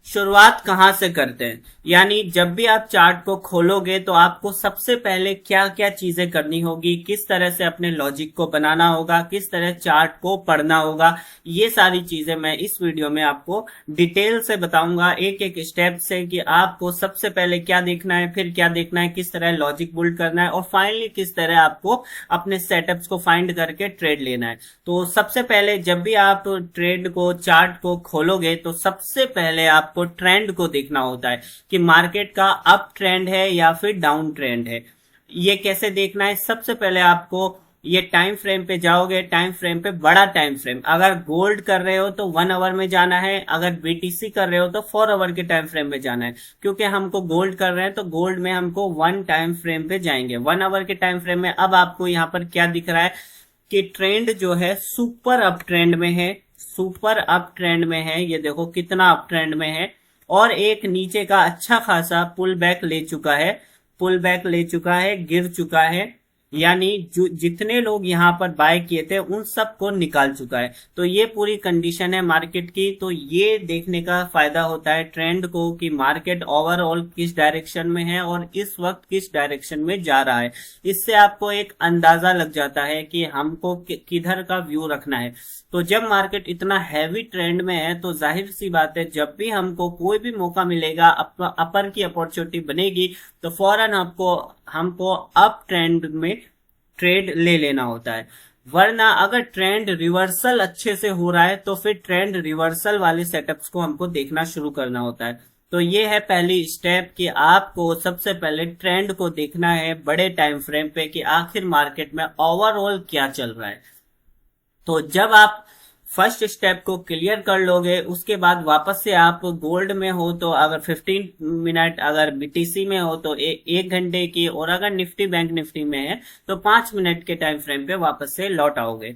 शुरुआत कहाँ से करते हैं, यानी जब भी आप चार्ट को खोलोगे तो आपको सबसे पहले क्या क्या चीजें करनी होगी, किस तरह से अपने लॉजिक को बनाना होगा, किस तरह चार्ट को पढ़ना होगा, ये सारी चीजें मैं इस वीडियो में आपको डिटेल से बताऊंगा, एक एक स्टेप से, कि आपको सबसे पहले क्या देखना है, फिर क्या देखना है, किस तरह लॉजिक बिल्ड करना है, और फाइनली किस तरह आपको अपने सेटअप्स को फाइंड करके ट्रेड लेना है। तो सबसे पहले जब भी आप ट्रेड को, चार्ट को खोलोगे तो सबसे पहले आपको ट्रेंड को देखना होता है कि मार्केट का अप ट्रेंड है या फिर डाउन ट्रेंड है। ये कैसे देखना है, सबसे पहले आपको ये टाइम फ्रेम पे जाओगे, टाइम फ्रेम पे बड़ा टाइम फ्रेम, अगर गोल्ड कर रहे हो तो 1 आवर में जाना है, अगर बीटीसी कर रहे हो तो 4 आवर के टाइम फ्रेम में जाना है। क्योंकि हमको गोल्ड कर रहे हैं तो गोल्ड में हमको 1 टाइम फ्रेम पे जाएंगे, 1 आवर के टाइम फ्रेम में। अब आपको यहाँ पर क्या दिख रहा है कि ट्रेंड जो है सुपर अप ट्रेंड में है, सुपर अप ट्रेंड में है, ये देखो कितना अप ट्रेंड में है, और एक नीचे का अच्छा खासा पुल बैक ले चुका है, पुल बैक ले चुका है, गिर चुका है, यानी जो जितने लोग यहाँ पर बाय किए थे उन सबको निकाल चुका है। तो ये पूरी कंडीशन है मार्केट की। तो ये देखने का फायदा होता है ट्रेंड को कि मार्केट ओवरऑल किस डायरेक्शन में है और इस वक्त किस डायरेक्शन में जा रहा है। इससे आपको एक अंदाजा लग जाता है कि हमको किधर का व्यू रखना है। तो जब मार्केट इतना हैवी ट्रेंड में है तो जाहिर सी बात है, जब भी हमको कोई भी मौका मिलेगा, अपर की अपॉर्चुनिटी बनेगी, तो फौरन हमको हमको अप ट्रेंड में ट्रेड ले लेना होता है। वरना अगर ट्रेंड रिवर्सल अच्छे से हो रहा है तो फिर ट्रेंड रिवर्सल वाले सेटअप्स को हमको देखना शुरू करना होता है। तो ये है पहली स्टेप कि आपको सबसे पहले ट्रेंड को देखना है बड़े टाइम फ्रेम पे कि आखिर मार्केट में ओवरऑल क्या चल रहा है। तो जब आप फर्स्ट स्टेप को क्लियर कर लोगे, उसके बाद वापस से आप गोल्ड में हो तो अगर 15 मिनट, अगर बीटीसी में हो तो 1 घंटे की, और अगर निफ्टी बैंक निफ्टी में है तो 5 मिनट के टाइम फ्रेम पे वापस से लौट आओगे।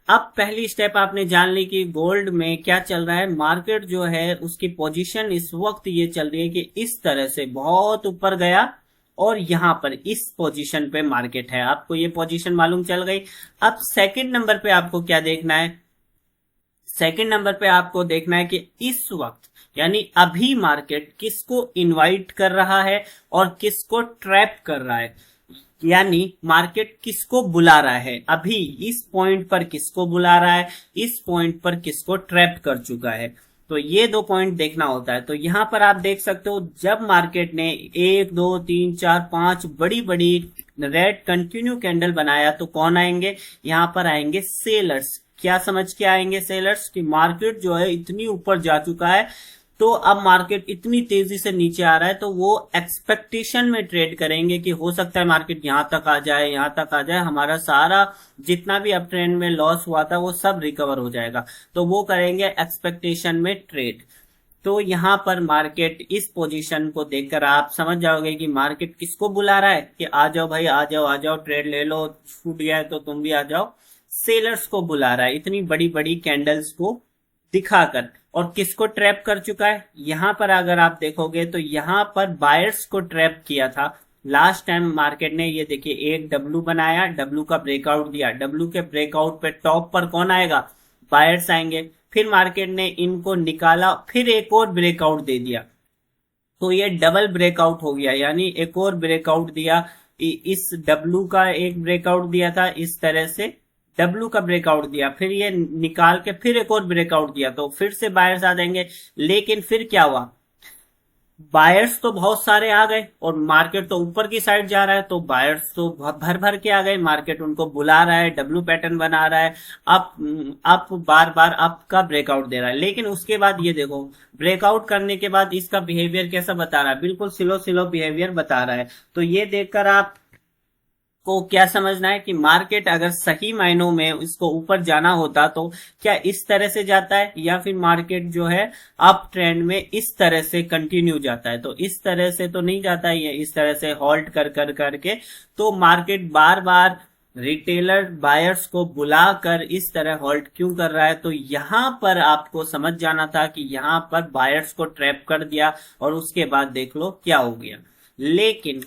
अब पहली स्टेप आपने जान ली कि गोल्ड में क्या चल रहा है। मार्केट जो है उसकी पोजीशन इस वक्त ये चल रही है कि इस तरह से बहुत ऊपर गया और यहां पर इस पोजीशन पे मार्केट है। आपको ये पोजीशन मालूम चल गई। अब सेकंड नंबर पे आपको क्या देखना है, सेकंड नंबर पे आपको देखना है कि इस वक्त यानी अभी मार्केट किसको इनवाइट कर रहा है और किसको ट्रैप कर रहा है, यानी मार्केट किसको बुला रहा है, अभी इस पॉइंट पर किसको बुला रहा है, इस पॉइंट पर किसको ट्रैप कर चुका है। तो ये 2 पॉइंट देखना होता है। तो यहां पर आप देख सकते हो जब मार्केट ने 1 2 3 4 5 बड़ी बड़ी रेड कंटिन्यू कैंडल बनाया तो कौन आएंगे, यहां पर आएंगे सेलर्स। क्या समझ के आएंगे सेलर्स कि मार्केट जो है इतनी ऊपर जा चुका है, तो अब मार्केट इतनी तेजी से नीचे आ रहा है, तो वो एक्सपेक्टेशन में ट्रेड करेंगे कि हो सकता है मार्केट यहां तक आ जाए, यहां तक आ जाए, हमारा सारा जितना भी अप ट्रेंड में लॉस हुआ था वो सब रिकवर हो जाएगा। तो वो करेंगे एक्सपेक्टेशन में ट्रेड। तो यहां पर मार्केट इस पोजीशन को देखकर आप समझ जाओगे कि मार्केट किसको बुला रहा है कि आ जाओ भाई, आ जाओ आ जाओ, ट्रेड ले लो, छूट गया है तो तुम भी आ जाओ। सेलर्स को बुला रहा है इतनी बड़ी बड़ी कैंडल्स को दिखाकर। और किसको ट्रैप कर चुका है, यहां पर अगर आप देखोगे तो यहां पर बायर्स को ट्रैप किया था लास्ट टाइम मार्केट ने। ये देखिए एक डब्ल्यू बनाया, डब्ल्यू का ब्रेकआउट दिया, डब्ल्यू के ब्रेकआउट पे टॉप पर कौन आएगा, बायर्स आएंगे। फिर मार्केट ने इनको निकाला, फिर एक और ब्रेकआउट दे दिया, तो ये डबल ब्रेकआउट हो गया, यानी एक और ब्रेकआउट दिया। इस डब्ल्यू का एक ब्रेकआउट दिया था, इस तरह से डब्ल्यू का ब्रेकआउट दिया, फिर ये निकाल के फिर एक और ब्रेकआउट दिया, तो फिर से बायर्स आ जाएंगे। लेकिन फिर क्या हुआ, बायर्स तो बहुत सारे आ गए और मार्केट तो ऊपर की साइड जा रहा है, तो बायर्स तो भर भर के आ गए, मार्केट उनको बुला रहा है, डब्ल्यू पैटर्न बना रहा है, अप बार बार अप का ब्रेकआउट दे रहा है। लेकिन उसके बाद ये देखो ब्रेकआउट करने के बाद इसका बिहेवियर कैसा बता रहा है, बिल्कुल स्लो स्लो बिहेवियर बता रहा है। तो ये देखकर आप को क्या समझना है कि मार्केट अगर सही मायनों में इसको ऊपर जाना होता तो क्या इस तरह से जाता है, या फिर मार्केट जो है अप ट्रेंड में इस तरह से कंटिन्यू जाता है। तो इस तरह से तो नहीं जाता है, ये इस तरह से हॉल्ट कर कर करके। तो मार्केट बार बार रिटेलर बायर्स को बुलाकर इस तरह हॉल्ट क्यों कर रहा है, तो यहां पर आपको समझ जाना था कि यहां पर बायर्स को ट्रैप कर दिया और उसके बाद देख लो क्या हो गया। लेकिन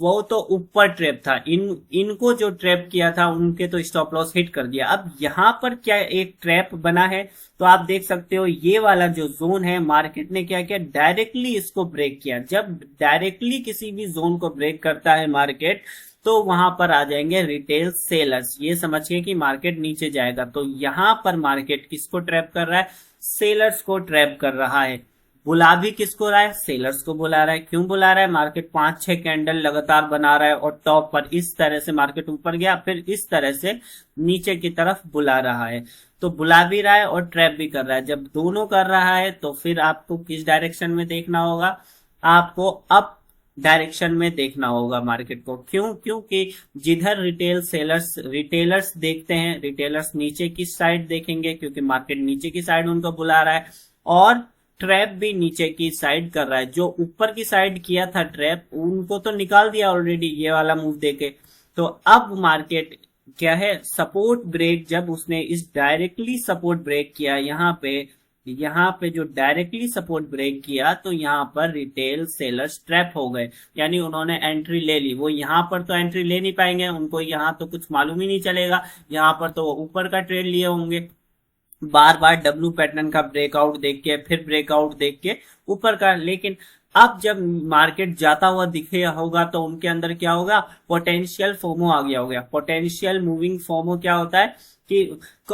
वो तो ऊपर ट्रैप था, इनको जो ट्रैप किया था उनके तो स्टॉप लॉस हिट कर दिया। अब यहाँ पर क्या एक ट्रैप बना है, तो आप देख सकते हो ये वाला जो जोन है, मार्केट ने क्या किया, डायरेक्टली इसको ब्रेक किया। जब डायरेक्टली किसी भी जोन को ब्रेक करता है मार्केट, तो वहां पर आ जाएंगे रिटेल सेलर्स। ये समझिए कि मार्केट नीचे जाएगा, तो यहां पर मार्केट किसको ट्रैप कर रहा है, सेलर्स को ट्रैप कर रहा है। बुला भी किसको रहा है, सेलर्स को बुला रहा है। क्यों बुला रहा है, मार्केट 5-6 कैंडल लगातार बना रहा है और टॉप पर इस तरह से मार्केट ऊपर गया, फिर इस तरह से नीचे की तरफ बुला रहा है। तो बुला भी रहा है और ट्रैप भी कर रहा है। जब दोनों कर रहा है तो फिर आपको किस डायरेक्शन में देखना होगा, आपको अप डायरेक्शन में देखना होगा मार्केट को। क्यों, क्योंकि जिधर रिटेलर्स देखते हैं, रिटेलर्स नीचे की साइड देखेंगे क्योंकि मार्केट नीचे की साइड उनको बुला रहा है, और ट्रैप भी नीचे की साइड कर रहा है। जो ऊपर की साइड किया था ट्रैप, उनको तो निकाल दिया ऑलरेडी ये वाला मूव देके। तो अब मार्केट क्या है, सपोर्ट ब्रेक, जब उसने इस डायरेक्टली सपोर्ट ब्रेक किया यहाँ पे जो डायरेक्टली सपोर्ट ब्रेक किया, तो यहाँ पर रिटेल सेलर्स ट्रैप हो गए, यानी उन्होंने एंट्री ले ली। वो यहाँ पर तो एंट्री ले नहीं पाएंगे, उनको यहाँ तो कुछ मालूम ही नहीं चलेगा, यहाँ पर तो वो ऊपर का ट्रेड लिए होंगे। बार बार डब्ल्यू पैटर्न का ब्रेकआउट देख के, फिर ब्रेकआउट देख के ऊपर का। लेकिन अब जब मार्केट जाता हुआ दिखे होगा तो उनके अंदर क्या होगा, पोटेंशियल फोमो आ गया होगा। पोटेंशियल मूविंग फोमो क्या होता है कि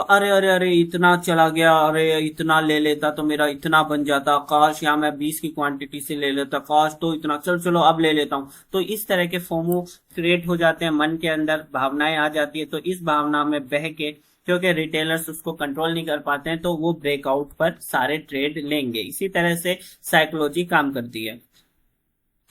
अरे अरे अरे इतना चला गया, अरे इतना ले लेता तो मेरा इतना बन जाता, काश यहाँ मैं 20 की क्वांटिटी से ले लेता, काश तो इतना, चल चलो अब ले लेता हूँ। तो इस तरह के फोमो क्रिएट हो जाते हैं, मन के अंदर भावनाएं आ जाती है। तो इस भावना में बह के, क्योंकि रिटेलर्स उसको कंट्रोल नहीं कर पाते हैं, तो वो ब्रेकआउट पर सारे ट्रेड लेंगे। इसी तरह से साइकोलॉजी काम करती है।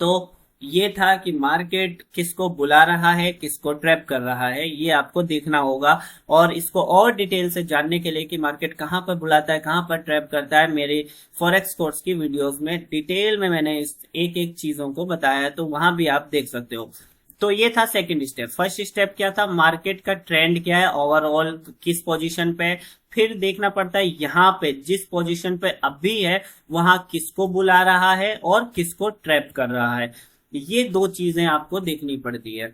तो ये था कि मार्केट किसको बुला रहा है, किसको ट्रैप कर रहा है, ये आपको देखना होगा। और इसको और डिटेल से जानने के लिए कि मार्केट कहां पर बुलाता है, कहां पर ट्रैप करता है, मेरे फॉरेक्स कोर्स की वीडियोस में डिटेल में मैंने इस एक एक चीजों को बताया है, तो वहां भी आप देख सकते हो। तो ये था सेकंड स्टेप। फर्स्ट स्टेप क्या था, मार्केट का ट्रेंड क्या है, ओवरऑल किस पोजीशन पे है। फिर देखना पड़ता है यहाँ पे जिस पोजीशन पे अभी है वहां किसको बुला रहा है और किसको ट्रैप कर रहा है। ये दो चीजें आपको देखनी पड़ती है।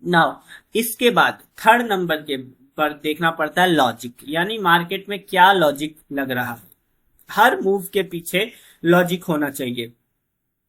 नाउ इसके बाद थर्ड नंबर के पर देखना पड़ता है लॉजिक, यानी मार्केट में क्या लॉजिक लग रहा है। हर मूव के पीछे लॉजिक होना चाहिए।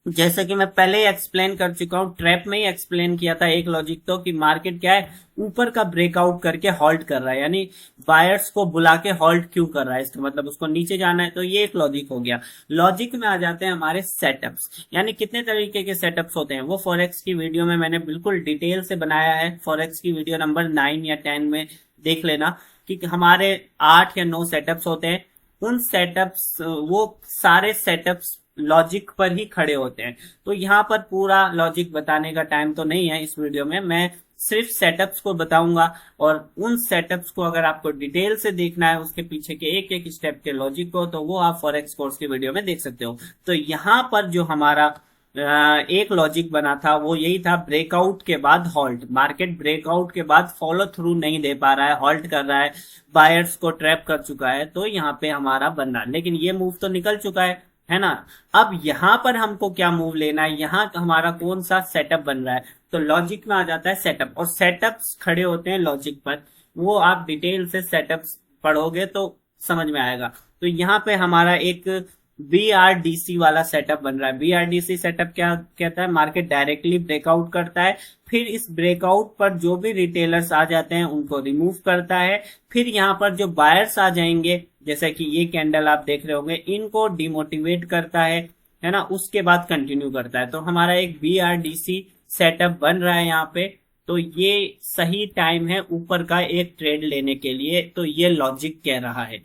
जैसा कि मैं पहले ही एक्सप्लेन कर चुका हूं, ट्रैप में ही एक्सप्लेन किया था एक लॉजिक, तो कि मार्केट क्या है, ऊपर का ब्रेकआउट करके हॉल्ट कर रहा है, यानी बायर्स को बुला के हॉल्ट क्यों कर रहा है, इसका मतलब उसको नीचे जाना है। तो ये एक लॉजिक हो गया। लॉजिक में आ जाते हैं हमारे सेटअप्स, यानी कितने तरीके के सेटअप्स होते हैं। वो फॉरेक्स की वीडियो में मैंने बिल्कुल डिटेल से बनाया है, फॉरेक्स की वीडियो नंबर 9 या 10 में देख लेना कि हमारे 8 या 9 सेटअप्स होते हैं। उन सेटअप्स, वो सारे सेटअप्स लॉजिक पर ही खड़े होते हैं। तो यहाँ पर पूरा लॉजिक बताने का टाइम तो नहीं है इस वीडियो में, मैं सिर्फ सेटअप्स को बताऊंगा। और उन सेटअप्स को अगर आपको डिटेल से देखना है, उसके पीछे के एक एक स्टेप के लॉजिक को, तो वो आप फॉरेक्स कोर्स की वीडियो में देख सकते हो। तो यहाँ पर जो हमारा एक लॉजिक बना था वो यही था, ब्रेकआउट के बाद हॉल्ट। मार्केट ब्रेकआउट के बाद फॉलो थ्रू नहीं दे पा रहा है, हॉल्ट कर रहा है, बायर्स को ट्रैप कर चुका है, तो यहाँ पे हमारा बनना। लेकिन ये मूव तो निकल चुका है ना। अब यहाँ पर हमको क्या मूव लेना है, यहाँ हमारा कौन सा सेटअप बन रहा है, तो लॉजिक में आ जाता है सेटअप। और सेटअप्स खड़े होते हैं लॉजिक पर, वो आप डिटेल से सेटअप्स पढ़ोगे तो समझ में आएगा। तो यहाँ पे हमारा एक BRDC वाला सेटअप बन रहा है। BRDC सेटअप क्या कहता है, मार्केट डायरेक्टली ब्रेकआउट करता है, फिर इस ब्रेकआउट पर जो भी रिटेलर्स आ जाते हैं उनको रिमूव करता है, फिर यहाँ पर जो बायर्स आ जाएंगे, जैसा कि ये कैंडल आप देख रहे होंगे, इनको डिमोटिवेट करता है ना, उसके बाद कंटिन्यू करता है। तो हमारा एक BRDC सेटअप बन रहा है यहाँ पे। तो ये सही टाइम है ऊपर का एक ट्रेड लेने के लिए, तो ये लॉजिक कह रहा है।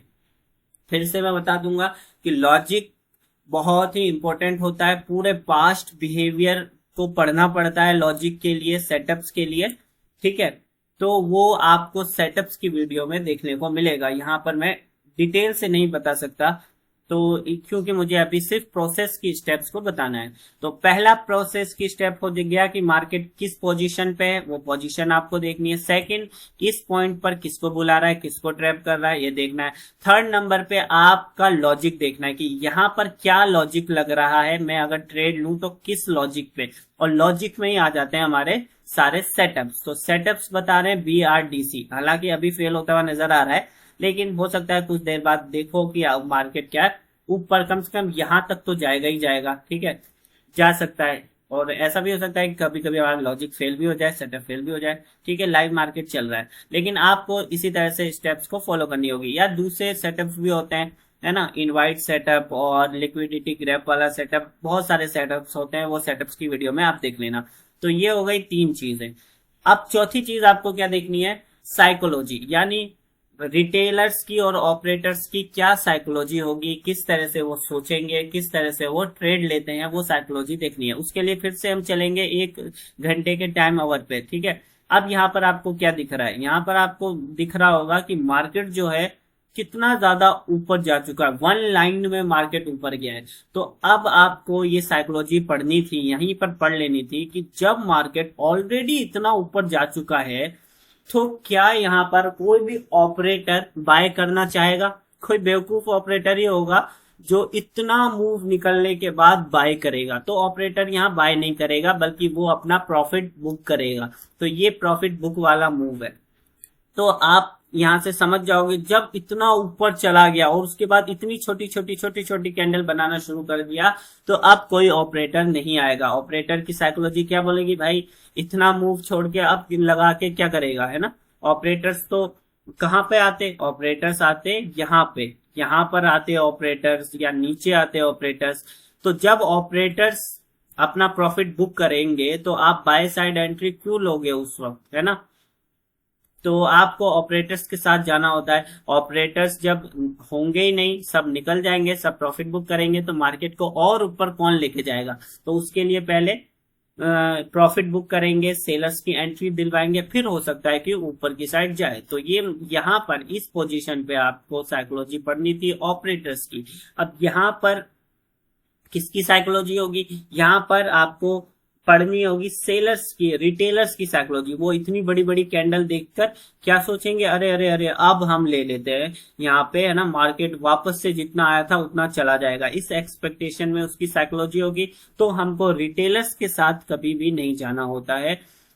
फिर से मैं बता दूंगा कि लॉजिक बहुत ही इंपॉर्टेंट होता है, पूरे पास्ट बिहेवियर को पढ़ना पड़ता है लॉजिक के लिए, सेटअप्स के लिए, ठीक है। तो वो आपको सेटअप्स की वीडियो में देखने को मिलेगा, यहाँ पर मैं डिटेल से नहीं बता सकता तो क्योंकि मुझे अभी सिर्फ प्रोसेस की स्टेप्स को बताना है। तो पहला प्रोसेस की स्टेप हो गया कि मार्केट किस पोजीशन पे है, वो पोजीशन आपको देखनी है। सेकंड, इस पॉइंट पर किसको बुला रहा है, किसको ट्रैप कर रहा है, ये देखना है। थर्ड नंबर पे आपका लॉजिक देखना है कि यहाँ पर क्या लॉजिक लग रहा है, मैं अगर ट्रेड लूं तो किस लॉजिक पे। और लॉजिक में ही आ जाते हैं हमारे सारे सेटअप्स। तो सेटअप्स बता रहे हैं BRDC, हालांकि अभी फेल होता हुआ नजर आ रहा है, लेकिन हो सकता है कुछ देर बाद देखो कि मार्केट क्या है, ऊपर कम से कम यहां तक तो जाएगा ही जाएगा, ठीक है, जा सकता है। और ऐसा भी हो सकता है कि कभी कभी हमारा लॉजिक फेल भी हो जाए, सेटअप फेल भी हो जाए, ठीक है, लाइव मार्केट चल रहा है। लेकिन आपको इसी तरह से स्टेप्स को फॉलो करनी होगी। या दूसरे सेटअप्स भी होते हैं, है ना, इनवाइट सेटअप और लिक्विडिटी ग्रैप वाला सेटअप, बहुत सारे सेटअप्स होते हैं, वो सेटअप्स की वीडियो में आप देख लेना। तो ये हो गई 3 चीजें। अब चौथी चीज आपको क्या देखनी है, साइकोलॉजी, यानी रिटेलर्स की और ऑपरेटर्स की क्या साइकोलॉजी होगी, किस तरह से वो सोचेंगे, किस तरह से वो ट्रेड लेते हैं, वो साइकोलॉजी देखनी है। उसके लिए फिर से हम चलेंगे 1 घंटे के टाइम आवर पे, ठीक है। अब यहाँ पर आपको क्या दिख रहा है, यहाँ पर आपको दिख रहा होगा कि मार्केट जो है कितना ज्यादा ऊपर जा चुका है, 1 लाइन में मार्केट ऊपर गया है। तो अब आपको ये साइकोलॉजी पढ़नी थी, यहीं पर पढ़ लेनी थी कि जब मार्केट ऑलरेडी इतना ऊपर जा चुका है तो क्या यहाँ पर कोई भी ऑपरेटर बाय करना चाहेगा? कोई बेवकूफ ऑपरेटर ही होगा जो इतना मूव निकलने के बाद बाय करेगा। तो ऑपरेटर यहाँ बाय नहीं करेगा, बल्कि वो अपना प्रॉफिट बुक करेगा। तो ये प्रॉफिट बुक वाला मूव है। तो आप यहां से समझ जाओगे, जब इतना ऊपर चला गया और उसके बाद इतनी छोटी छोटी छोटी छोटी कैंडल बनाना शुरू कर दिया, तो अब कोई ऑपरेटर नहीं आएगा। ऑपरेटर की साइकोलॉजी क्या बोलेगी, भाई इतना मूव छोड़ के अब लगा के क्या करेगा, है ना। ऑपरेटर्स तो कहाँ पे आते, ऑपरेटर्स आते यहाँ पे, यहाँ पर आते ऑपरेटर्स, या नीचे आते ऑपरेटर्स। तो जब ऑपरेटर्स अपना प्रॉफिट बुक करेंगे तो आप बाय साइड एंट्री क्यों लोगे उस वक्त, है ना। तो आपको ऑपरेटर्स के साथ जाना होता है। ऑपरेटर्स जब होंगे ही नहीं, सब निकल जाएंगे, सब प्रॉफिट बुक करेंगे, तो मार्केट को और ऊपर कौन लेके जाएगा। तो उसके लिए पहले प्रॉफिट बुक करेंगे, सेलर्स की एंट्री दिलवाएंगे, फिर हो सकता है कि ऊपर की साइड जाए। तो ये यहाँ पर इस पोजीशन पे आपको साइकोलॉजी पढ़नी थी ऑपरेटर्स की। अब यहाँ पर किसकी साइकोलॉजी होगी, यहाँ पर आपको पढ़नी होगी सेलर्स की, रिटेलर्स की साइकोलॉजी। वो इतनी बड़ी बड़ी कैंडल देखकर क्या सोचेंगे, अरे अरे अरे अब हम ले लेते हैं यहाँ पे, है ना, मार्केट वापस से जितना आया था उतना चला जाएगा, इस एक्सपेक्टेशन में उसकी साइकोलॉजी होगी। तो हमको रिटेलर्स के साथ कभी भी नहीं जाना होता है।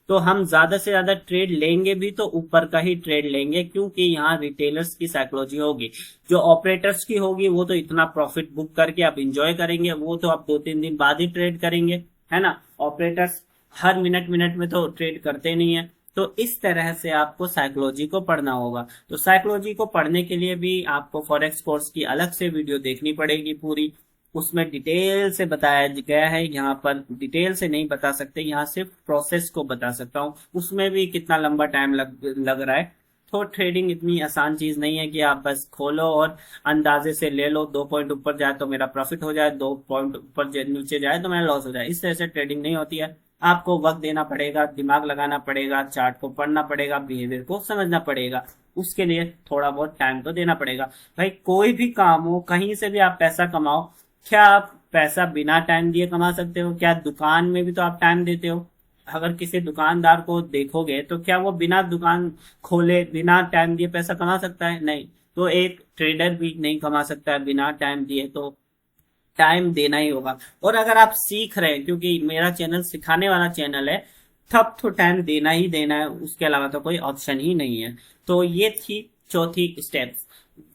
तो हम ज्यादा से ज्यादा ट्रेड लेंगे भी तो ऊपर का ही ट्रेड लेंगे, क्योंकि यहाँ रिटेलर्स की साइकोलॉजी होगी। जो ऑपरेटर्स की होगी वो तो इतना प्रॉफिट बुक करके आप इंजॉय करेंगे, वो तो आप 2-3 दिन बाद ही ट्रेड करेंगे, है ना। ऑपरेटर्स हर मिनट मिनट में तो ट्रेड करते नहीं है। तो इस तरह से आपको साइकोलॉजी को पढ़ना होगा। तो साइकोलॉजी को पढ़ने के लिए भी आपको फॉरेक्स कोर्स की अलग से वीडियो देखनी पड़ेगी पूरी, उसमें डिटेल से बताया गया है। यहाँ पर डिटेल से नहीं बता सकते, यहाँ सिर्फ प्रोसेस को बता सकता हूँ। उसमें भी कितना लंबा टाइम लग रहा है। तो ट्रेडिंग इतनी आसान चीज नहीं है कि आप बस खोलो और अंदाजे से ले लो, 2 पॉइंट ऊपर जाए तो मेरा प्रॉफिट हो जाए, 2 पॉइंट ऊपर नीचे जाए तो मेरा लॉस हो जाए। इस तरह से ट्रेडिंग नहीं होती है। आपको वक्त देना पड़ेगा, दिमाग लगाना पड़ेगा, चार्ट को पढ़ना पड़ेगा, बिहेवियर को समझना पड़ेगा। उसके लिए थोड़ा बहुत टाइम तो देना पड़ेगा। भाई कोई भी काम हो, कहीं से भी आप पैसा कमाओ, क्या आप पैसा बिना टाइम दिए कमा सकते हो? क्या दुकान में भी तो आप टाइम देते हो? अगर किसी दुकानदार को देखोगे तो क्या वो बिना दुकान खोले, बिना टाइम दिए पैसा कमा सकता है? नहीं। तो एक ट्रेडर भी नहीं कमा सकता है बिना टाइम दिए। तो टाइम देना ही होगा। और अगर आप सीख रहे हैं, क्योंकि मेरा चैनल सिखाने वाला चैनल है, तब तो टाइम देना ही देना है, उसके अलावा तो कोई ऑप्शन ही नहीं है। तो ये थी चौथी स्टेप्स।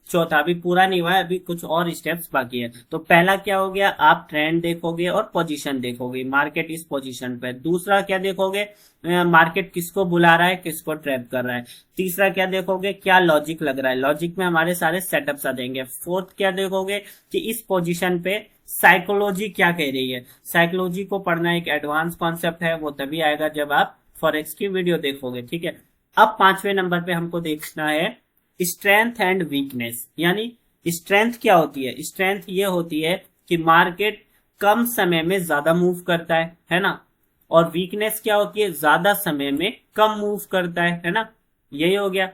चौथा अभी पूरा नहीं हुआ है, अभी कुछ और स्टेप्स बाकी है। तो पहला क्या हो गया, आप ट्रेंड देखोगे और पोजीशन देखोगे, मार्केट इस पोजीशन पे। दूसरा क्या देखोगे, मार्केट किसको बुला रहा है, किसको ट्रैप कर रहा है। तीसरा क्या देखोगे, क्या लॉजिक लग रहा है, लॉजिक में हमारे सारे सेटअप्स आ जाएंगे। फोर्थ क्या देखोगे कि इस पोजीशन पे साइकोलॉजी क्या कह रही है। साइकोलॉजी को पढ़ना एक एडवांस कॉन्सेप्ट है, वो तभी आएगा जब आप फॉरेक्स की वीडियो देखोगे, ठीक है। अब 5वें नंबर पे हमको देखना है स्ट्रेंथ एंड वीकनेस। यानी स्ट्रेंथ क्या होती है, स्ट्रेंथ ये होती है कि मार्केट कम समय में ज्यादा मूव करता है ना। और वीकनेस क्या होती है, ज्यादा समय में कम मूव करता है ना। यही हो गया,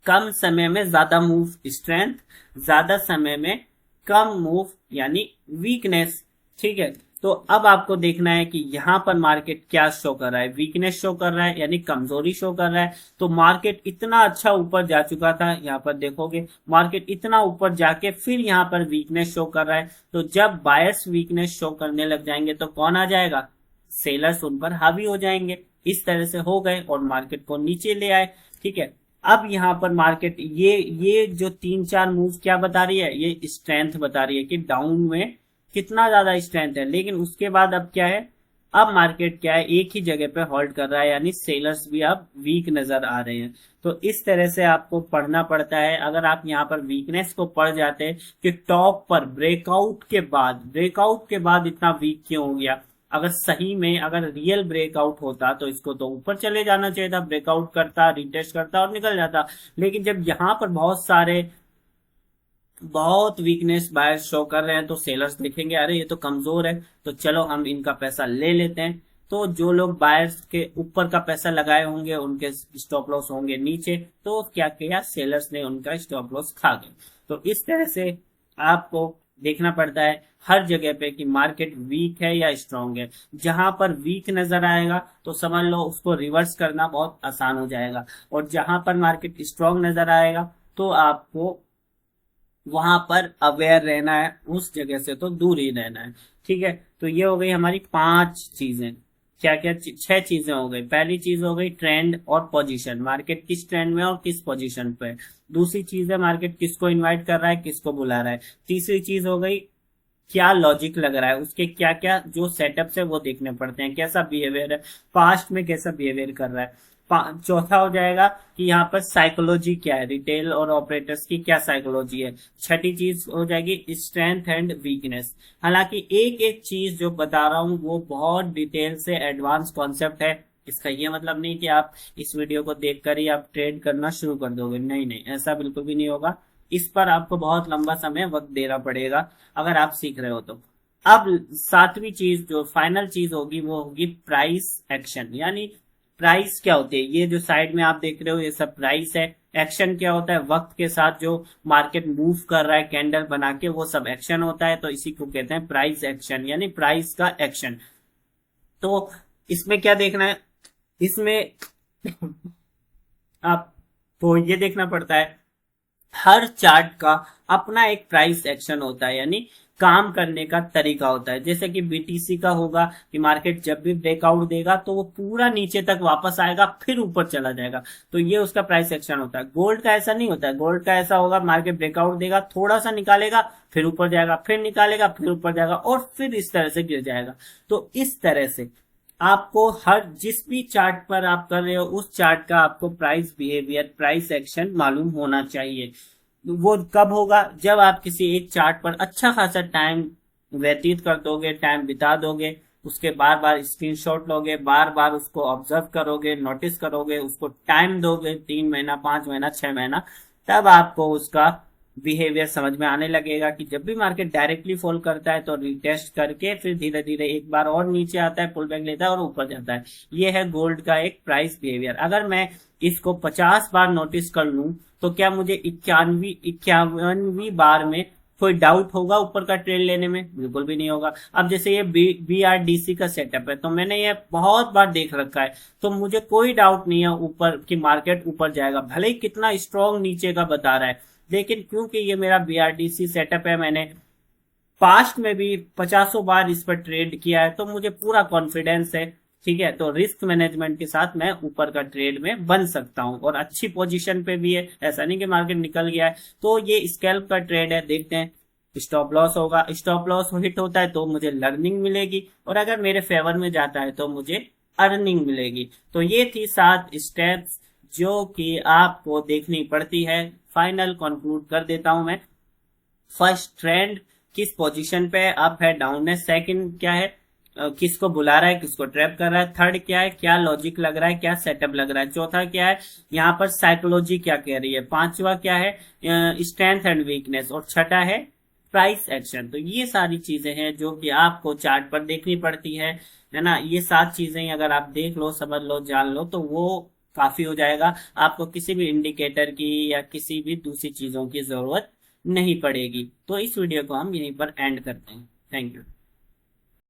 कम समय में ज्यादा मूव स्ट्रेंथ, ज्यादा समय में कम मूव यानी वीकनेस। ठीक है, तो अब आपको देखना है कि यहां पर मार्केट क्या शो कर रहा है, वीकनेस शो कर रहा है यानी कमजोरी शो कर रहा है। तो मार्केट इतना अच्छा ऊपर जा चुका था, यहां पर देखोगे मार्केट इतना ऊपर जाके फिर यहां पर वीकनेस शो कर रहा है। तो जब बायर्स वीकनेस शो करने लग जाएंगे तो कौन आ जाएगा, सेलर्स उन पर हावी हो जाएंगे। इस तरह से हो गए और मार्केट को नीचे ले आए। ठीक है, अब यहाँ पर मार्केट ये जो 3-4 मूव क्या बता रही है, ये स्ट्रेंथ बता रही है कि डाउन में कितना ज्यादा स्ट्रेंथ है। लेकिन उसके बाद अब क्या है, अब मार्केट क्या है, एक ही जगह पे होल्ड कर रहा है, यानी सेलर्स भी अब वीक नजर आ रहे हैं। तो इस तरह से आपको पढ़ना पड़ता है। अगर आप यहाँ पर वीकनेस को पढ़ जाते हैं कि टॉप पर ब्रेकआउट के बाद इतना वीक क्यों हो गया, अगर सही में अगर रियल ब्रेकआउट होता तो इसको तो ऊपर चले जाना चाहिए था, ब्रेकआउट करता, रिटेस्ट करता और निकल जाता। लेकिन जब यहाँ पर बहुत वीकनेस बायर्स शो कर रहे हैं तो सेलर्स देखेंगे अरे ये तो कमजोर है, तो चलो हम इनका पैसा ले लेते हैं। तो जो लोग बायर्स के ऊपर का पैसा लगाए होंगे उनके स्टॉप लॉस होंगे नीचे, तो क्या किया, सेलर्स ने उनका स्टॉप लॉस खा गए। तो इस तरह से आपको देखना पड़ता है हर जगह पे कि मार्केट वीक है या स्ट्रांग है। जहां पर वीक नजर आएगा तो समझ लो उसको रिवर्स करना बहुत आसान हो जाएगा, और जहां पर मार्केट स्ट्रांग नजर आएगा तो आपको वहां पर अवेयर रहना है, उस जगह से तो दूर ही रहना है। ठीक है, तो ये हो गई हमारी 5 चीजें। क्या क्या 6 चीजें हो गई। पहली चीज हो गई ट्रेंड और पोजीशन, मार्केट किस ट्रेंड में और किस पोजीशन पे। दूसरी चीज है मार्केट किसको इनवाइट कर रहा है, किसको बुला रहा है। तीसरी चीज हो गई क्या लॉजिक लग रहा है, उसके क्या क्या जो सेटअप्स है वो देखने पड़ते हैं, कैसा बिहेवियर है, पास्ट में कैसा बिहेवियर कर रहा है। चौथा हो जाएगा कि यहाँ पर साइकोलॉजी क्या है, रिटेल और ऑपरेटर्स की क्या साइकोलॉजी है। छठी चीज हो जाएगी स्ट्रेंथ एंड वीकनेस। हालांकि एक एक चीज जो बता रहा हूँ वो बहुत डिटेल से एडवांस कॉन्सेप्ट है। इसका ये मतलब नहीं कि आप इस वीडियो को देखकर ही आप ट्रेड करना शुरू कर दोगे, नहीं नहीं, ऐसा बिल्कुल भी नहीं होगा। इस पर आपको बहुत लंबा समय वक्त देना पड़ेगा अगर आप सीख रहे हो तो। अब 7वीं चीज जो फाइनल चीज होगी वो होगी प्राइस एक्शन। यानी प्राइस क्या होती है, ये जो साइड में आप देख रहे हो ये सब प्राइस है। एक्शन क्या होता है, वक्त के साथ जो मार्केट मूव कर रहा है कैंडल बना के वो सब एक्शन होता है। तो इसी को कहते हैं प्राइस एक्शन, यानी प्राइस का एक्शन। तो इसमें क्या देखना है, इसमें आपको ये देखना पड़ता है हर चार्ट का अपना एक प्राइस एक्शन होता है, यानी काम करने का तरीका होता है। जैसे कि बीटीसी का होगा कि मार्केट जब भी ब्रेकआउट देगा तो वो पूरा नीचे तक वापस आएगा फिर ऊपर चला जाएगा, तो ये उसका प्राइस एक्शन होता है। गोल्ड का ऐसा नहीं होता है, गोल्ड का ऐसा होगा मार्केट ब्रेकआउट देगा, थोड़ा सा निकालेगा फिर ऊपर जाएगा, फिर निकालेगा फिर ऊपर जाएगा और फिर इस तरह से गिर जाएगा। तो इस तरह से आपको हर जिस भी चार्ट पर आप कर रहे हो उस चार्ट का आपको प्राइस बिहेवियर, प्राइस एक्शन मालूम होना चाहिए। वो कब होगा, जब आप किसी एक चार्ट पर अच्छा खासा टाइम व्यतीत कर दोगे, टाइम बिता दोगे, उसके बार बार स्क्रीनशॉट लोगे, बार बार उसको ऑब्जर्व करोगे, नोटिस करोगे, उसको टाइम दोगे 3 महीना, 5 महीना, 6 महीना, तब आपको उसका बिहेवियर समझ में आने लगेगा कि जब भी मार्केट डायरेक्टली फॉल करता है तो रिटेस्ट करके फिर धीरे धीरे एक बार और नीचे आता है, पुल बैक लेता है और ऊपर जाता है। ये है गोल्ड का एक प्राइस बिहेवियर। अगर मैं इसको 50 बार नोटिस कर लूं तो क्या मुझे 51वीं बार में कोई डाउट होगा ऊपर का ट्रेड लेने में? बिल्कुल भी नहीं होगा। अब जैसे ये BRDC का सेटअप है तो मैंने ये बहुत बार देख रखा है, तो मुझे कोई डाउट नहीं है ऊपर की मार्केट ऊपर जाएगा, भले ही कितना स्ट्रॉन्ग नीचे का बता रहा है। लेकिन क्योंकि ये मेरा BRDC सेटअप है, मैंने पास्ट में भी 50 बार इस पर ट्रेड किया है, तो मुझे पूरा कॉन्फिडेंस है। ठीक है, तो रिस्क मैनेजमेंट के साथ मैं ऊपर का ट्रेड में बन सकता हूं और अच्छी पोजीशन पे भी है, ऐसा नहीं कि मार्केट निकल गया है। तो ये स्कैल्प का ट्रेड है, देखते हैं। स्टॉप लॉस होगा, स्टॉप लॉस हिट होता है तो मुझे लर्निंग मिलेगी, और अगर मेरे फेवर में जाता है तो मुझे अर्निंग मिलेगी। तो ये थी 7 स्टेप्स जो कि आपको देखनी पड़ती है। फाइनल कंक्लूड कर देता हूं मैं। फर्स्ट, ट्रेंड किस पोजीशन पे है, अप है डाउन है। सेकंड क्या है, किसको बुला रहा है, किसको ट्रैप कर रहा है। थर्ड क्या है, क्या लॉजिक लग रहा है, क्या सेटअप लग रहा है। चौथा क्या है, यहाँ पर साइकोलॉजी क्या कह रही है। पांचवा क्या है, स्ट्रेंथ एंड वीकनेस। और छठा है प्राइस एक्शन। तो ये सारी चीजें हैं जो कि आपको चार्ट पर देखनी पड़ती है ना। ये 7 चीजें अगर आप देख लो, समझ लो, जान लो तो वो काफी हो जाएगा। आपको किसी भी इंडिकेटर की या किसी भी दूसरी चीजों की जरूरत नहीं पड़ेगी। तो इस वीडियो को हम यहीं पर एंड करते हैं। Thank you.